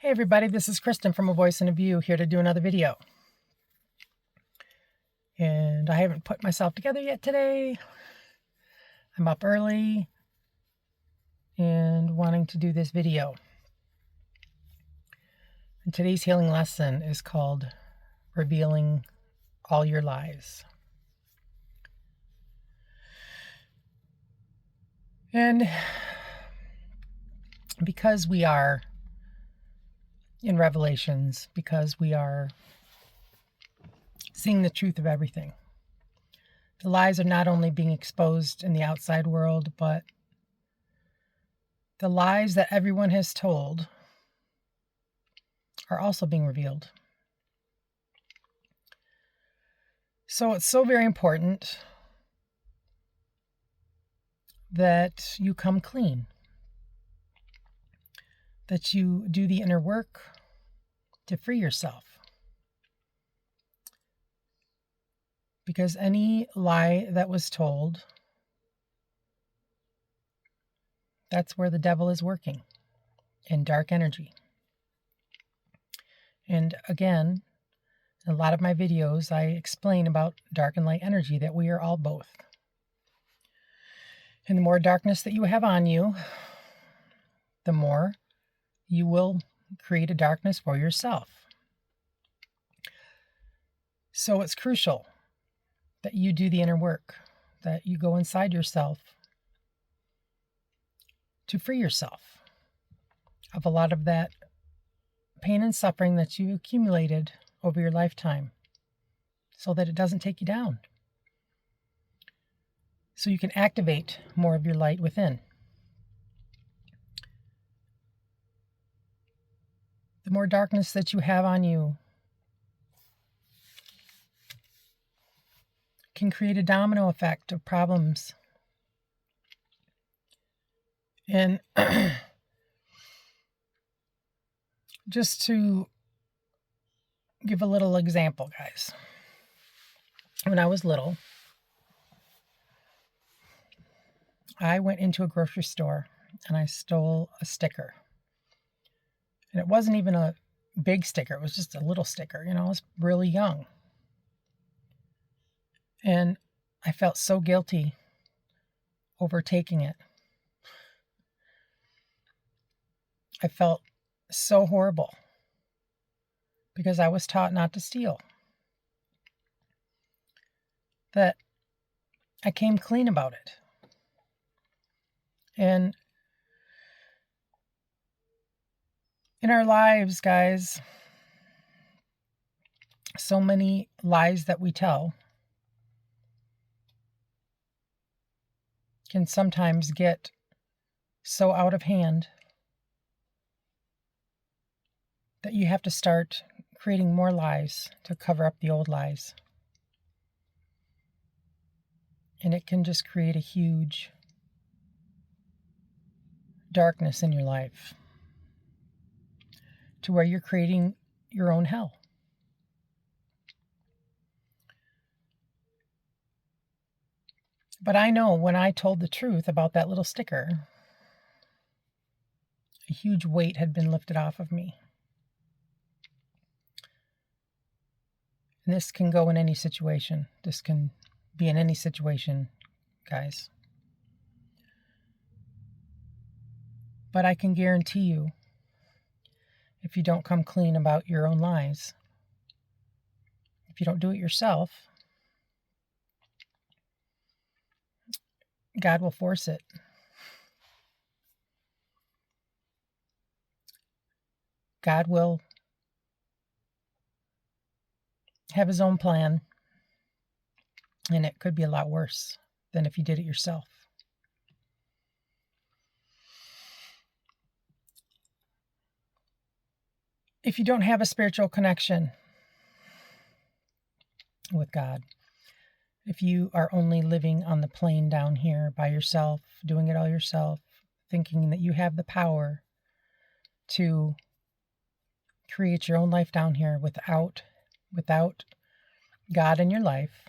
Hey everybody, this is Kristen from A Voice and a View here to do another video. And I haven't put myself together yet today. I'm up early and wanting to do this video. And today's healing lesson is called Revealing All Your Lies. And because we are in Revelations, because we are seeing the truth of everything, the lies are not only being exposed in the outside world, but the lies that everyone has told are also being revealed. So it's so very important that you come clean, that you do the inner work to free yourself. Because any lie that was told, that's where the devil is working, in dark energy. And again, in a lot of my videos, I explain about dark and light energy, that we are all both. And the more darkness that you have on you, the more you will create a darkness for yourself. So it's crucial that you do the inner work, that you go inside yourself to free yourself of a lot of that pain and suffering that you accumulated over your lifetime, so that it doesn't take you down. So you can activate more of your light within. The more darkness that you have on you can create a domino effect of problems. And just to give a little example, guys. When I was little, I went into a grocery store and I stole a sticker. And it wasn't even a big sticker, it was just a little sticker. I was really young. And I felt so guilty over taking it. I felt so horrible because I was taught not to steal. That I came clean about it. And in our lives, guys, so many lies that we tell can sometimes get so out of hand that you have to start creating more lies to cover up the old lies. And it can just create a huge darkness in your life, to where you're creating your own hell. But I know when I told the truth about that little sticker, a huge weight had been lifted off of me. And this can go in any situation. This can be in any situation, guys. But I can guarantee you, if you don't come clean about your own lies, if you don't do it yourself, God will force it. God will have his own plan, and it could be a lot worse than if you did it yourself. If you don't have a spiritual connection with God, if you are only living on the plane down here by yourself, doing it all yourself, thinking that you have the power to create your own life down here without God in your life,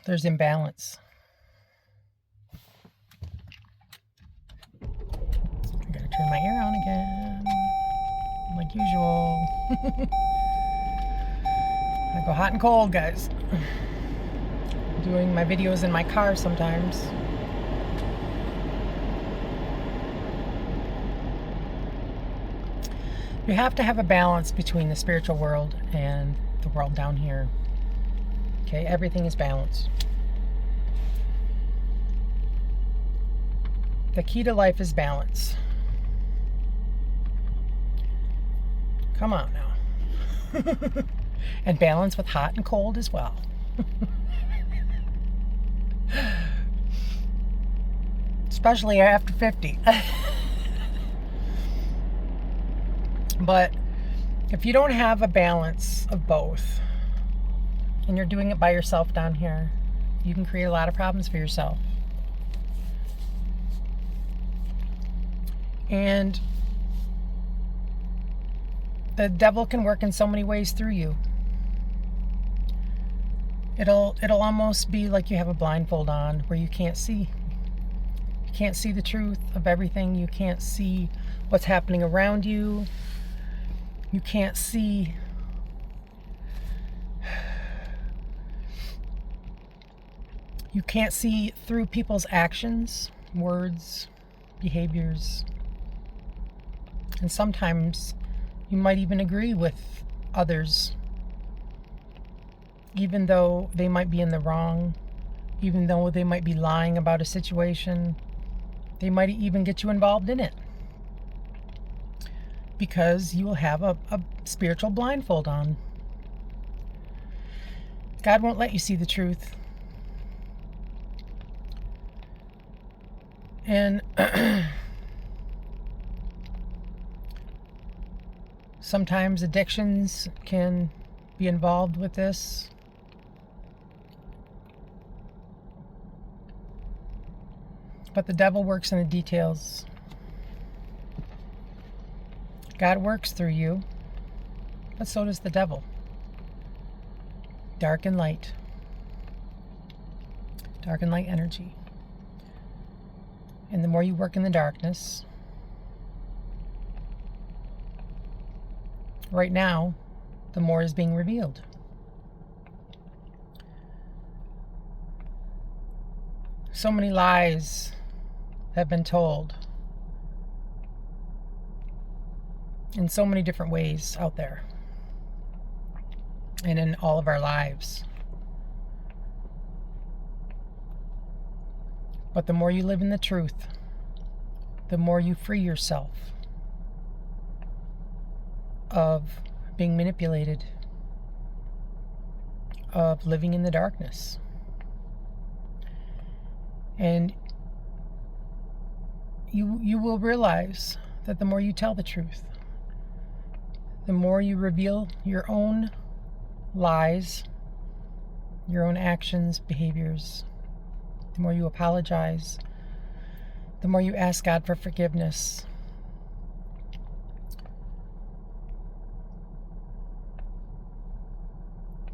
there's imbalance. my air on again, like usual. I go hot and cold, guys. Doing my videos in my car sometimes. You have to have a balance between the spiritual world and the world down here. Okay, everything is balanced. The key to life is balance. Come on now. And balance with hot and cold as well. Especially after 50. But if you don't have a balance of both, and you're doing it by yourself down here, you can create a lot of problems for yourself. And the devil can work in so many ways through you. It'll almost be like you have a blindfold on where you can't see. You can't see the truth of everything. You can't see what's happening around you. You can't see through people's actions, words, behaviors. And sometimes you might even agree with others, even though they might be in the wrong, even though they might be lying about a situation. They might even get you involved in it because you will have a spiritual blindfold on. God won't let you see the truth. And sometimes addictions can be involved with this. But the devil works in the details. God works through you, but so does the devil. Dark and light. Dark and light energy. And the more you work in the darkness, right now, the more is being revealed. So many lies have been told in so many different ways out there and in all of our lives. But the more you live in the truth, the more you free yourself of being manipulated, of living in the darkness. And you will realize that the more you tell the truth, the more you reveal your own lies, your own actions, behaviors, the more you apologize, the more you ask God for forgiveness,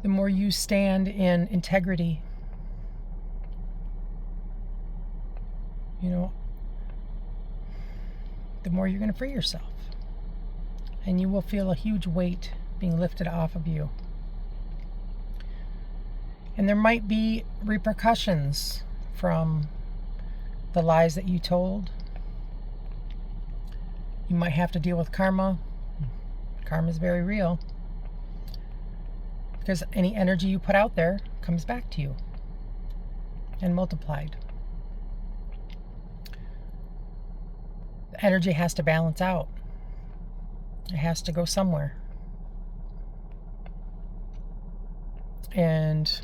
the more you stand in integrity. The more you're going to free yourself. And you will feel a huge weight being lifted off of you. And there might be repercussions from the lies that you told. You might have to deal with karma. Karma is very real. Because any energy you put out there comes back to you and multiplied. The energy has to balance out. It has to go somewhere. And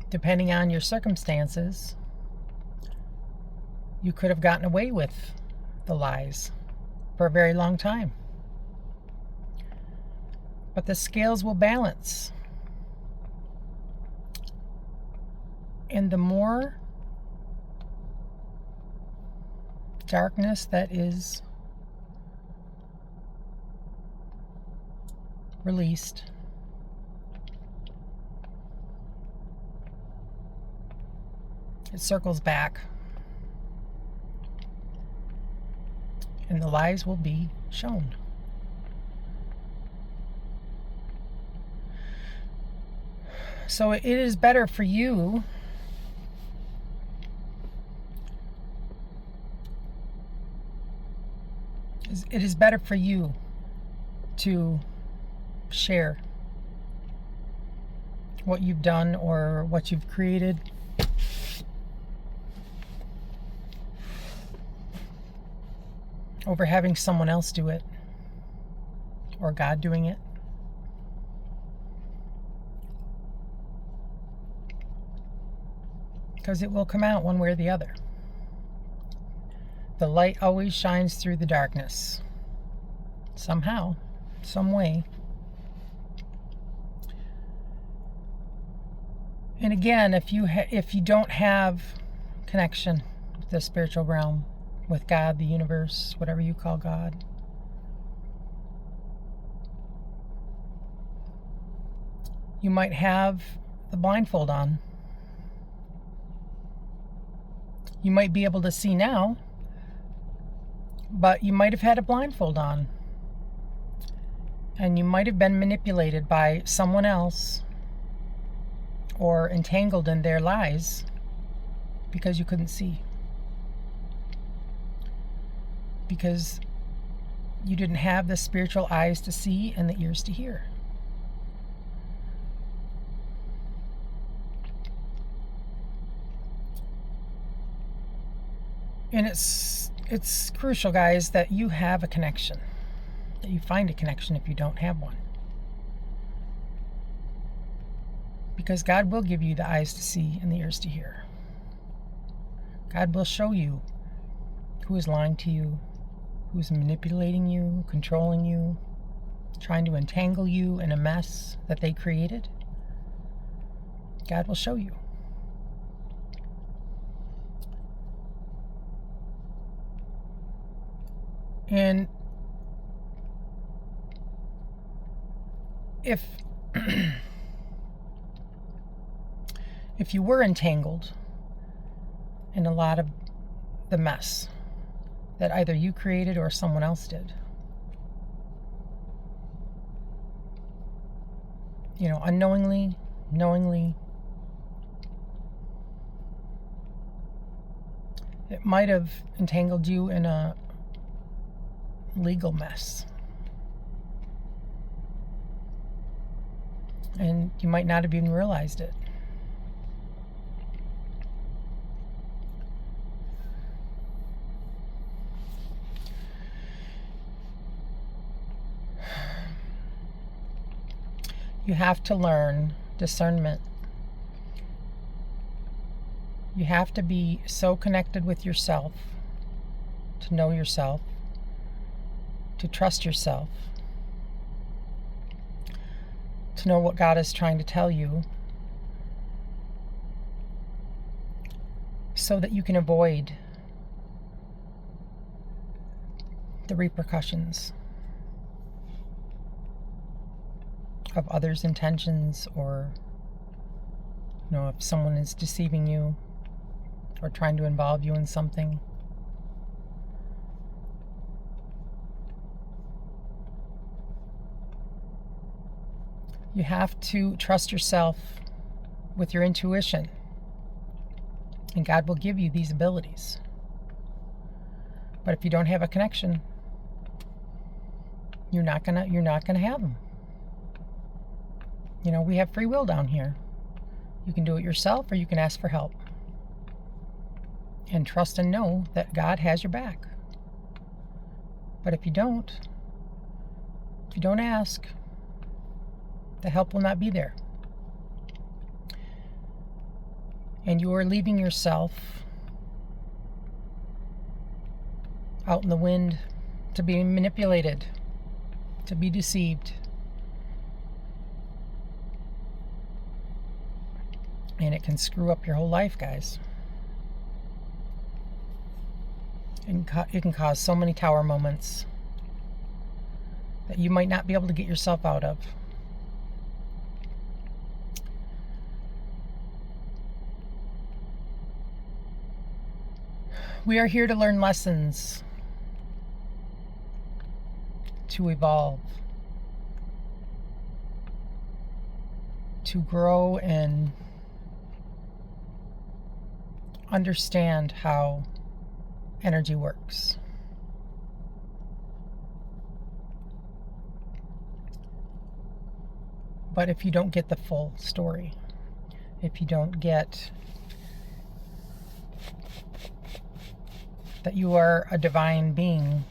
depending on your circumstances, you could have gotten away with the lies for a very long time. But the scales will balance. And the more darkness that is released, it circles back and the lies will be shown. So it is better for you to share what you've done or what you've created over having someone else do it or God doing it. Because it will come out one way or the other. The light always shines through the darkness. Somehow, some way. And again, if you don't have connection with the spiritual realm, with God, the universe, whatever you call God, you might have the blindfold on. You might be able to see now, but you might have had a blindfold on. And you might have been manipulated by someone else or entangled in their lies because you couldn't see. Because you didn't have the spiritual eyes to see and the ears to hear. And it's crucial, guys, that you have a connection. That you find a connection if you don't have one. Because God will give you the eyes to see and the ears to hear. God will show you who is lying to you, who is manipulating you, controlling you, trying to entangle you in a mess that they created. God will show you. And if if you were entangled in a lot of the mess that either you created or someone else did, unknowingly, knowingly, it might have entangled you in a legal mess. And you might not have even realized it. You have to learn discernment. You have to be so connected with yourself, to know yourself, to trust yourself, to know what God is trying to tell you, so that you can avoid the repercussions of others' intentions, or if someone is deceiving you or trying to involve you in something. You have to trust yourself with your intuition, and God will give you these abilities. But if you don't have a connection, you're not gonna have them. We have free will down here. You can do it yourself, or you can ask for help. And trust and know that God has your back. But if you don't ask, the help will not be there. And you are leaving yourself out in the wind to be manipulated, to be deceived. And it can screw up your whole life, guys. And it can cause so many tower moments that you might not be able to get yourself out of. We are here to learn lessons. to evolve, to grow and understand how energy works. But if you don't get the full story, if you don't get that you are a divine being,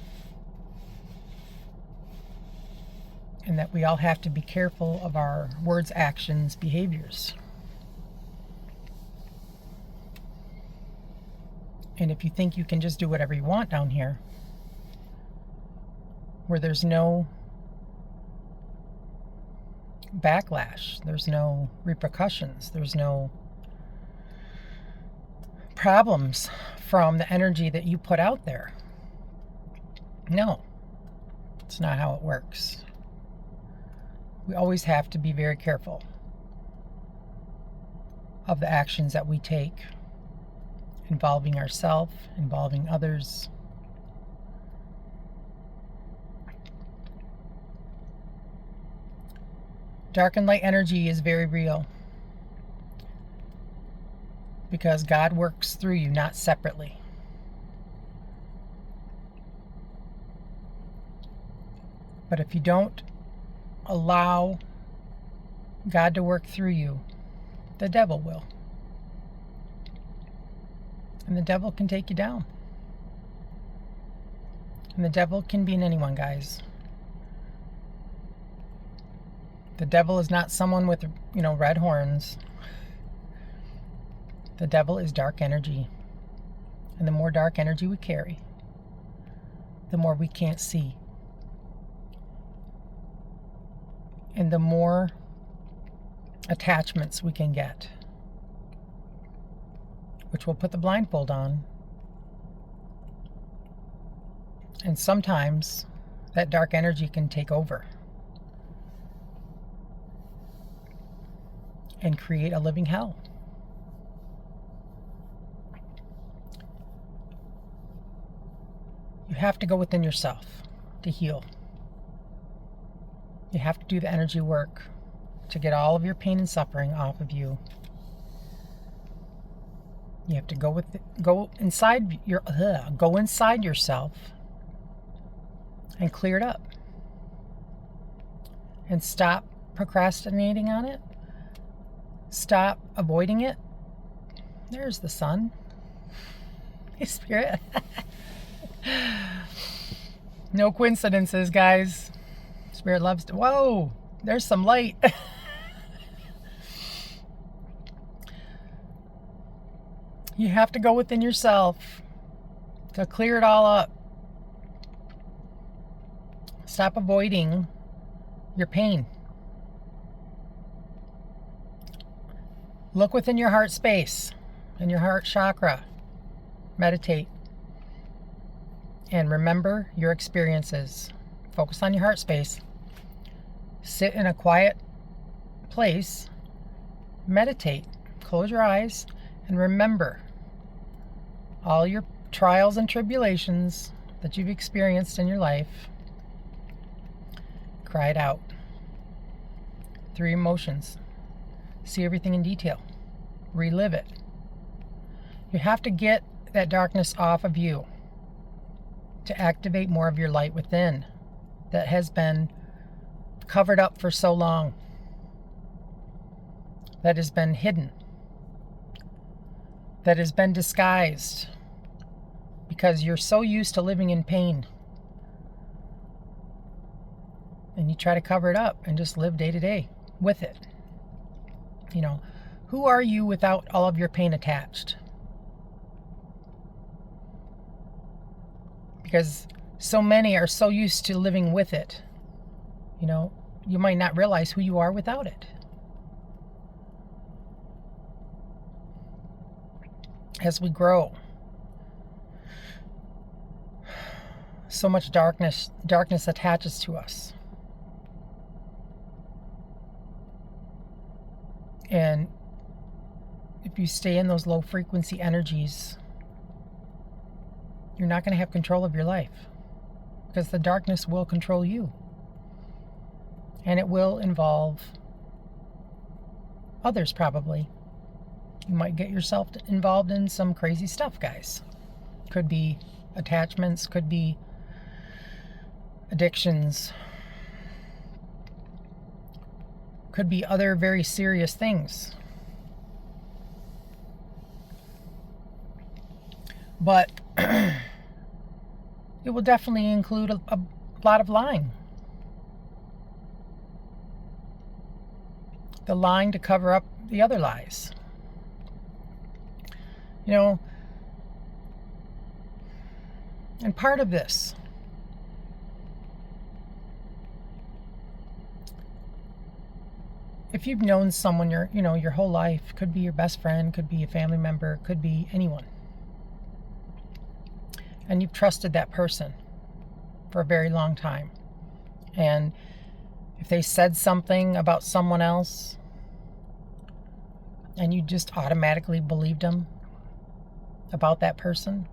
and that we all have to be careful of our words, actions, behaviors. And if you think you can just do whatever you want down here, where there's no backlash, there's no repercussions, there's no problems from the energy that you put out there. No, it's not how it works. We always have to be very careful of the actions that we take, involving ourselves, involving others. Dark and light energy is very real, because God works through you, not separately. But if you don't allow God to work through you, the devil will. And the devil can take you down. And the devil can be in anyone, guys. The devil is not someone with, red horns. The devil is dark energy. And the more dark energy we carry, the more we can't see. And the more attachments we can get, which will put the blindfold on. And sometimes that dark energy can take over and create a living hell. You have to go within yourself to heal. You have to do the energy work to get all of your pain and suffering off of you. You have to go inside yourself and clear it up. And stop procrastinating on it. Stop avoiding it. There's the sun. Hey, Spirit. No coincidences, guys. Spirit loves to... Whoa! There's some light. You have to go within yourself to clear it all up. Stop avoiding your pain. Look within your heart space and your heart chakra. Meditate. And remember your experiences. Focus on your heart space. Sit in a quiet place. Meditate. Close your eyes and remember all your trials and tribulations that you've experienced in your life. Cry it out through your emotions. See everything in detail. Relive it. You have to get that darkness off of you to activate more of your light within that has been covered up for so long, that has been hidden, that has been disguised because you're so used to living in pain. And you try to cover it up and just live day to day with it. Who are you without all of your pain attached? Because so many are so used to living with it. You might not realize who you are without it. As we grow, so much darkness attaches to us. And if you stay in those low frequency energies, you're not going to have control of your life. because the darkness will control you. And it will involve others, probably. You might get yourself involved in some crazy stuff, guys. Could be attachments, could be addictions, could be other very serious things. But it will definitely include a lot of lying. The lying to cover up the other lies. You know, and part of this if you've known someone your whole life, could be your best friend, could be a family member, could be anyone, and you've trusted that person for a very long time, and if they said something about someone else and you just automatically believed them about that person,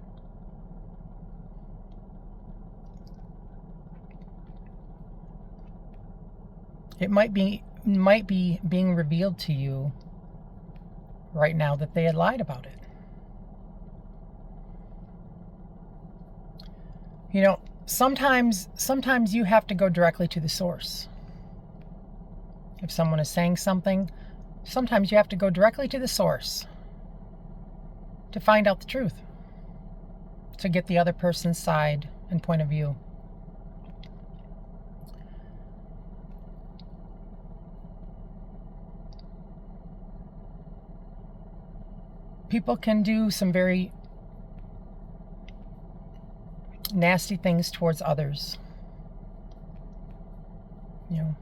it might be being revealed to you right now that they had lied about it. You know, sometimes you have to go directly to the source. If someone is saying something, sometimes you have to go directly to the source to find out the truth, to get the other person's side and point of view. People can do some very nasty things towards others. You know,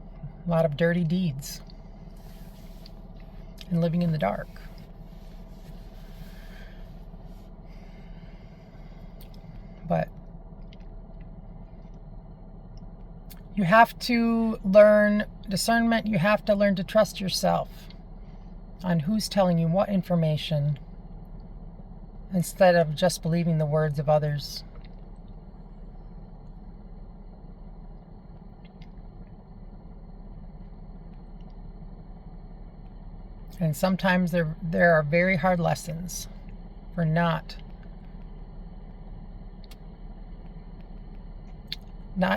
a lot of dirty deeds and living in the dark. But you have to learn discernment. You have to learn to trust yourself on who's telling you what information, instead of just believing the words of others. And sometimes there are very hard lessons for not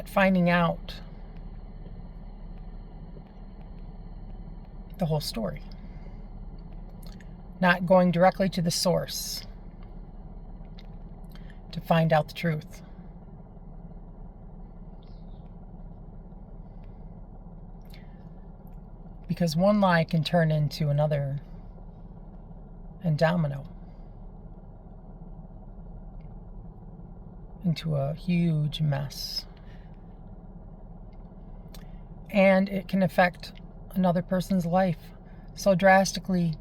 finding out the whole story, not going directly to the source to find out the truth. Because one lie can turn into another, and domino, into a huge mess. And it can affect another person's life so drastically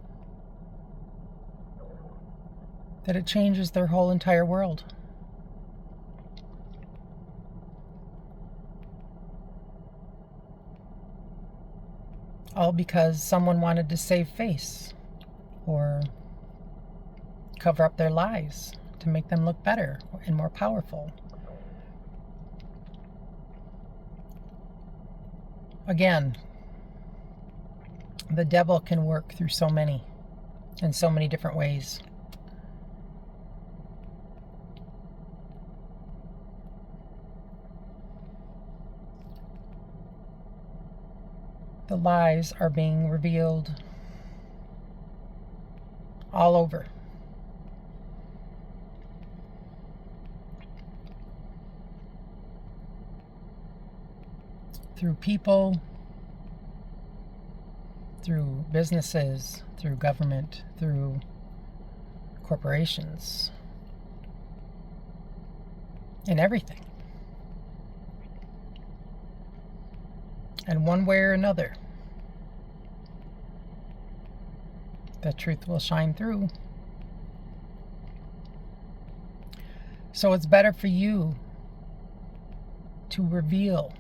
that it changes their whole entire world. All because someone wanted to save face or cover up their lies to make them look better and more powerful. Again, the devil can work through in so many different ways. The lies are being revealed all over. Through people, through businesses, through government, through corporations, and everything. And one way or another, the truth will shine through. So it's better for you to reveal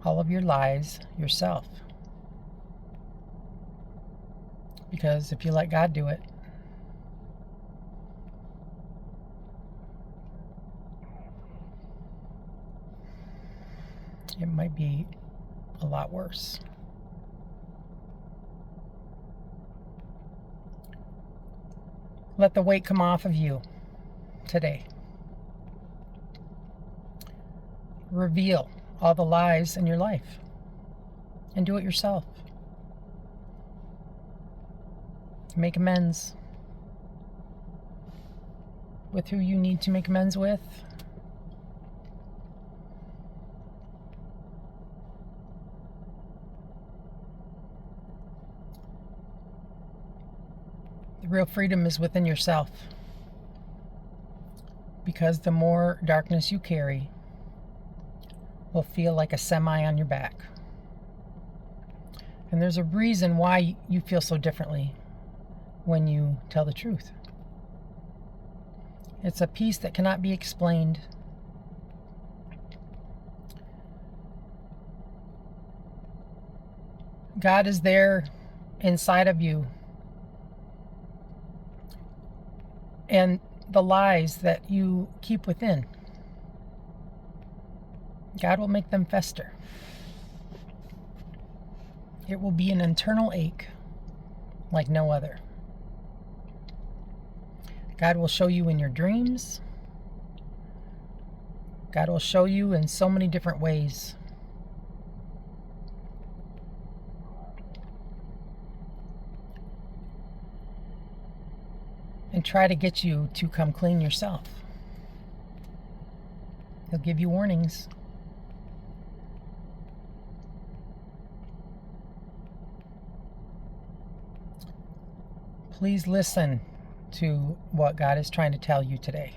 all of your lies yourself. Because if you let God do it, it might be a lot worse. Let the weight come off of you today. Reveal all the lies in your life and do it yourself. Make amends with who you need to make amends with. The real freedom is within yourself, because the more darkness you carry will feel like a semi on your back. And there's a reason why you feel so differently when you tell the truth. It's a peace that cannot be explained. God is there inside of you. And the lies that you keep within, God will make them fester. It will be an internal ache like no other. God will show you in your dreams. God will show you in so many different ways. And try to get you to come clean yourself. He'll give you warnings. Please listen to what God is trying to tell you today.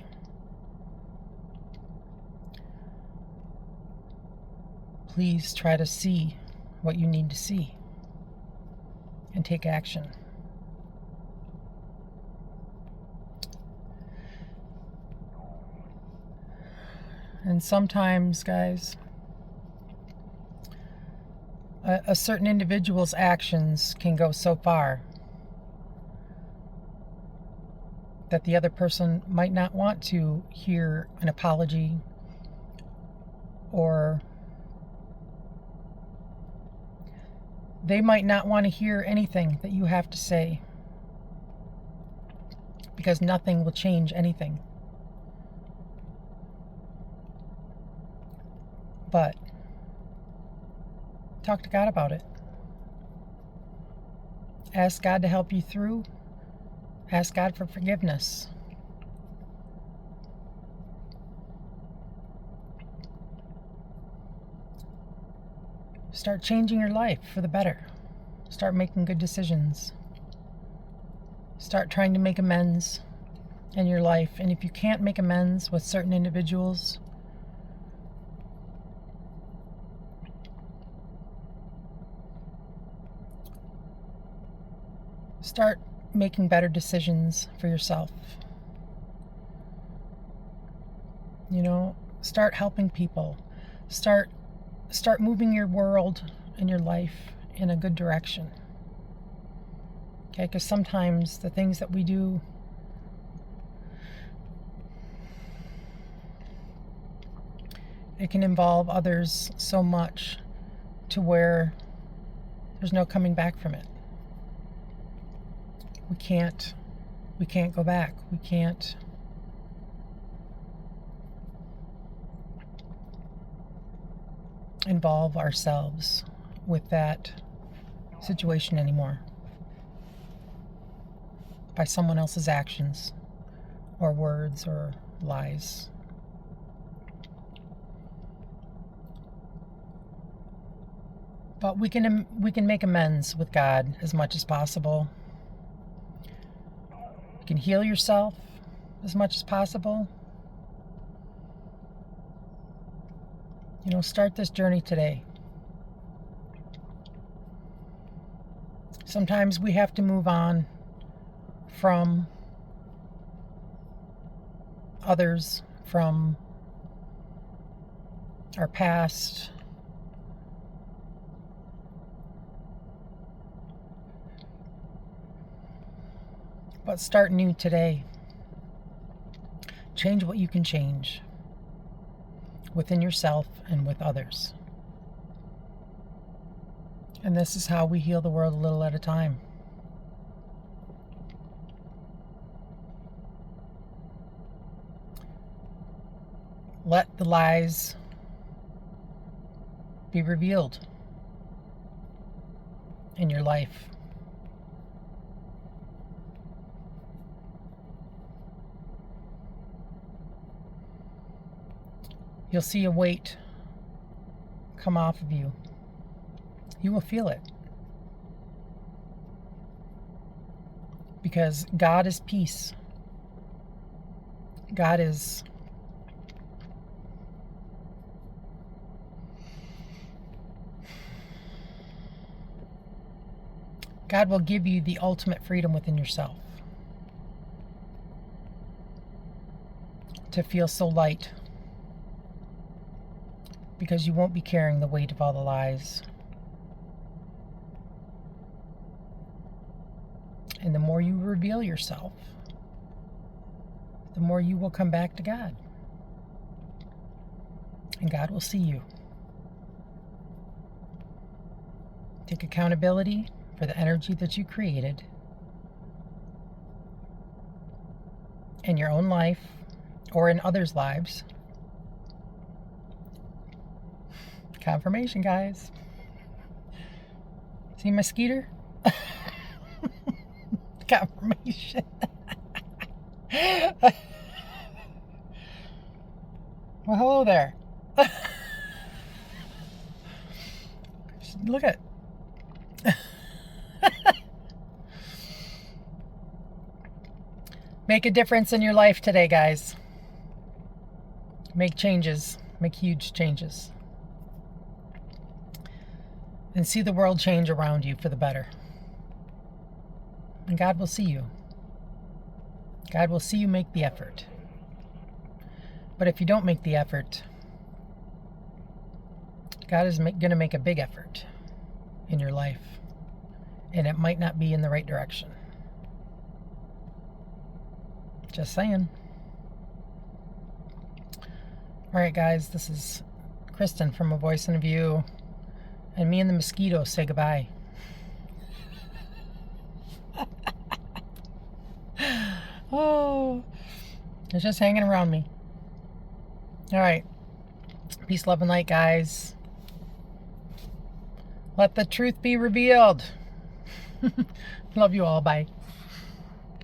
Please try to see what you need to see and take action. And sometimes, guys, a certain individual's actions can go so far that the other person might not want to hear an apology, or they might not want to hear anything that you have to say, because nothing will change anything. But talk to God about it. Ask God to help you through. Ask God for forgiveness. Start changing your life for the better. Start making good decisions. Start trying to make amends in your life. And if you can't make amends with certain individuals, start making better decisions for yourself. Start helping people. Start moving your world and your life in a good direction. Okay, because sometimes the things that we do it can involve others so much to where there's no coming back from it. We can't go back. We can't involve ourselves with that situation anymore by someone else's actions or words or lies. But we can make amends with God as much as possible. You can heal yourself as much as possible. Start this journey today. Sometimes we have to move on from others, from our past. But start new today. Change what you can change within yourself and with others. And this is how we heal the world a little at a time. Let the lies be revealed in your life. You'll see a weight come off of you. You will feel it. Because God is peace. God is God will give you the ultimate freedom within yourself. To feel so light. Because you won't be carrying the weight of all the lies. And the more you reveal yourself, the more you will come back to God. And God will see you. Take accountability for the energy that you created in your own life or in others' lives. Confirmation, guys. See my skeeter? Confirmation. Well, hello there. Look at Make a difference in your life today, guys. Make changes. Make huge changes. And see the world change around you for the better. And God will see you. God will see you make the effort. But if you don't make the effort, God is going to make a big effort in your life. And it might not be in the right direction. Just saying. Alright, guys, this is Kristen from A Voice and a View. And me and the mosquito say goodbye. Oh, it's just hanging around me. Alright. Peace, love, and light, guys. Let the truth be revealed. Love you all. Bye.